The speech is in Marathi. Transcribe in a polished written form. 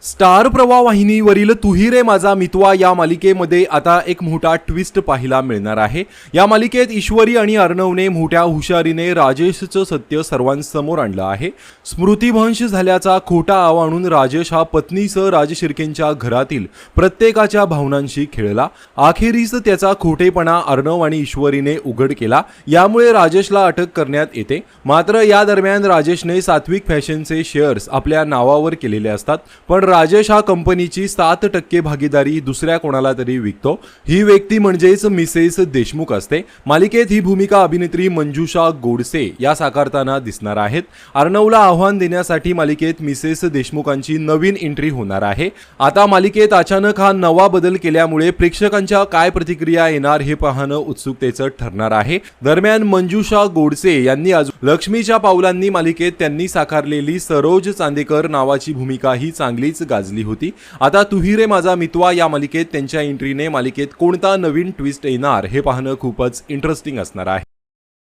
स्टार प्रवाह वाहिनीवरील तू ही रे माझा मितवा या मालिकेमध्ये आता एक मोठा ट्विस्ट पाहायला मिळणार आहे। या मालिकेत ईश्वरी आणि अर्णवने मोठ्या हुशारीने राजेशचं सत्य सर्वांसमोर आणलं आहे। स्मृतिभ्रंश झाल्याचा खोटा आव आणून राजेश हा पत्नीसह राजशिर्केंच्या घरातील प्रत्येकाच्या भावनांशी खेळला। अखेरीस त्याचा खोटेपणा अर्णव आणि ईश्वरीने उघड केला। यामुळे राजेशला अटक करण्यात येते। मात्र या दरम्यान राजेशने सात्विक फॅशनचे शेअर्स आपल्या नावावर केलेले असतात, पण राजेश हा कंपनीची 7% भागीदारी दुसऱ्या कोणाला तरी विकतो। ही व्यक्ती म्हणजेच मिसेस देशमुख असते। मालिकेत ही भूमिका अभिनेत्री मंजुषा गोडसे या साकारताना दिसणार आहेत। अर्णवला आव्हान देण्यासाठी मालिकेत मिसेस देशमुखांची नवीन एंट्री होणार आहे। आता मालिकेत अचानक हा नवा बदल केल्यामुळे प्रेक्षकांच्या काय प्रतिक्रिया येणार हे पाहणं उत्सुकतेचं ठरणार आहे। दरम्यान मंजुषा गोडसे यांनी लक्ष्मीच्या पावलांनी मालिकेत त्यांनी साकारलेली सरोज चांदेकर नावाची भूमिका ही चांगलीच गाजली होती। आता तू ही रे माझा मितवा या मालिकेत त्यांच्या एंट्रीने मालिकेत कोणता नवीन ट्विस्ट येणार हे पाहणं खूपच इंटरेस्टिंग असणार आहे।